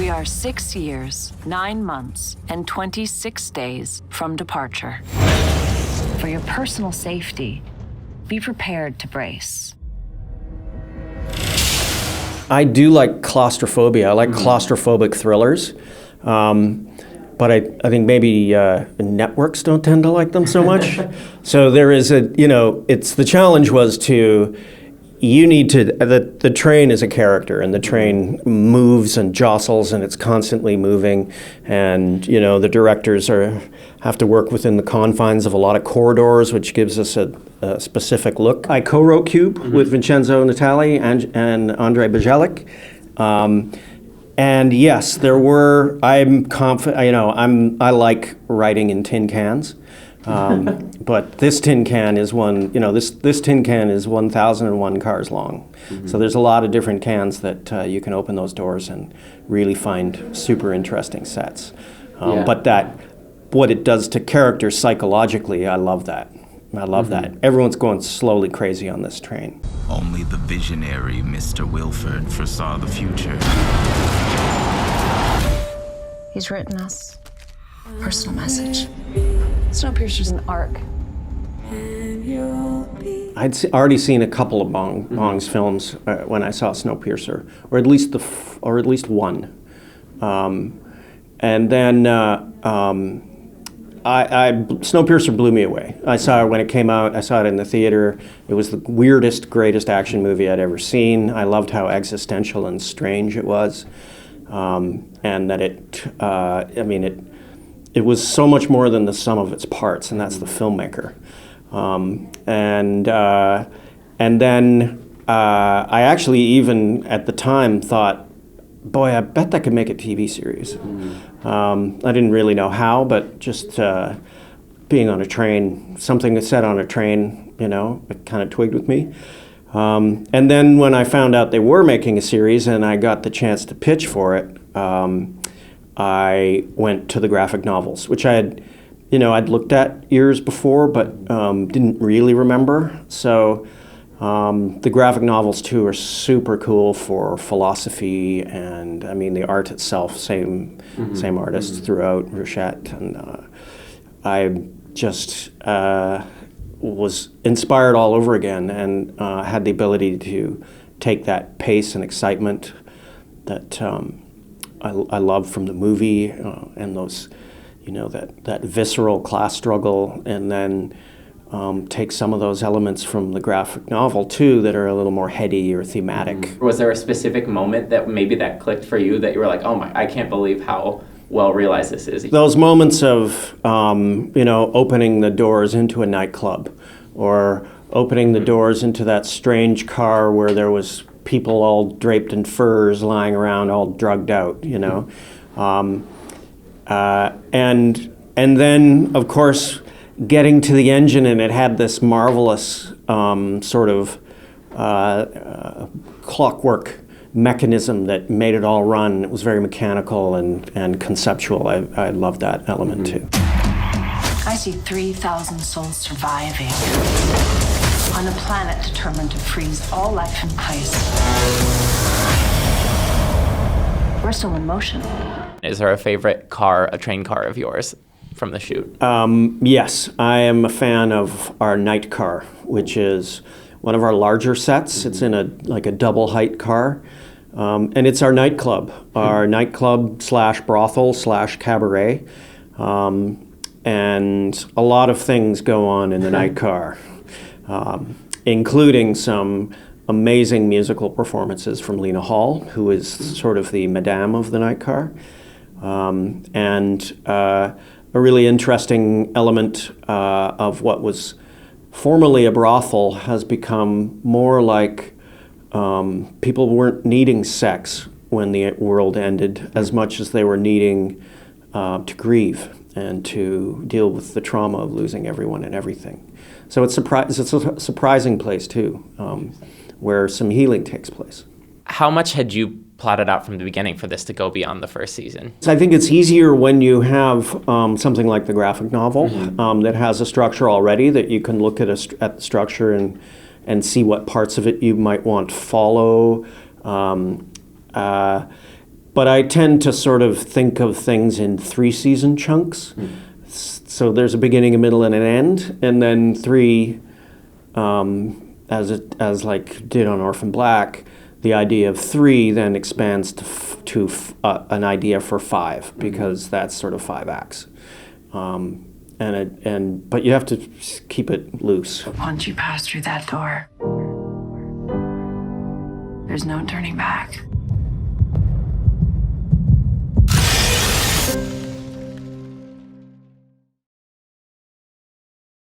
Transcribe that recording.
We are 6 years, 9 months, and 26 days from departure. For your personal safety, be prepared to brace. I do like claustrophobia. I like claustrophobic thrillers. But I think maybe networks don't tend to like them so much. So there is the challenge was the train is a character, and the train moves and jostles, and it's constantly moving, and the directors have to work within the confines of a lot of corridors, which gives us a specific look. I co-wrote Cube with Vincenzo Natali and Andrei Bajalik. And yes, there were. I'm confident. I like writing in tin cans, but this tin can is one. This tin can is 1,001 cars long. So there's a lot of different cans that you can open those doors and really find super interesting sets. But what it does to characters psychologically, I love that. I love that. Everyone's going slowly crazy on this train. Only the visionary Mr. Wilford foresaw the future. He's written us a personal message. Snowpiercer's an arc. I'd already seen a couple of Bong's films when I saw Snowpiercer, or at least one. And then Snowpiercer blew me away. I saw it when it came out. I saw it in the theater. It was the weirdest, greatest action movie I'd ever seen. I loved how existential and strange it was, and that it was so much more than the sum of its parts, and that's the filmmaker. And then I actually even at the time thought, boy, I bet that could make a TV series. I didn't really know how, but just being on a train, something that's set on a train, it kind of twigged with me. And then when I found out they were making a series and I got the chance to pitch for it, I went to the graphic novels, which I'd looked at years before, but didn't really remember. So the graphic novels too are super cool for philosophy, and the art itself, same artists throughout, Rochette, and I just was inspired all over again, and had the ability to take that pace and excitement that I love from the movie, and those, that visceral class struggle, and then take some of those elements from the graphic novel too that are a little more heady or thematic. Was there a specific moment that clicked for you that you were like, oh my, I can't believe how well realized this is? Those moments of, opening the doors into a nightclub, or opening the doors into that strange car where there was people all draped in furs lying around all drugged out, and then, of course, getting to the engine, and it had this marvelous sort of clockwork mechanism that made it all run. It was very mechanical and conceptual. I love that element too. I see 3,000 souls surviving on a planet determined to freeze all life in place. We're still in motion. Is there a favorite car, a train car of yours from the shoot? Yes, I am a fan of our night car, which is one of our larger sets. It's in a double height car. And it's our nightclub / brothel / cabaret. And a lot of things go on in the night car, including some amazing musical performances from Lena Hall, who is sort of the madame of the night car. And a really interesting element of what was formerly a brothel has become more like people weren't needing sex when the world ended as much as they were needing to grieve and to deal with the trauma of losing everyone and everything. So it's a surprising place too, where some healing takes place. How much had you plotted out from the beginning for this to go beyond the first season? So I think it's easier when you have something like the graphic novel that has a structure already, that you can look at the structure and see what parts of it you might want to follow. But I tend to sort of think of things in 3-season chunks. So there's a beginning, a middle, and an end, and then 3, as like did on Orphan Black, the idea of 3 then expands to an idea for 5, because that's sort of 5 acts. But you have to keep it loose. Once you pass through that door, there's no turning back.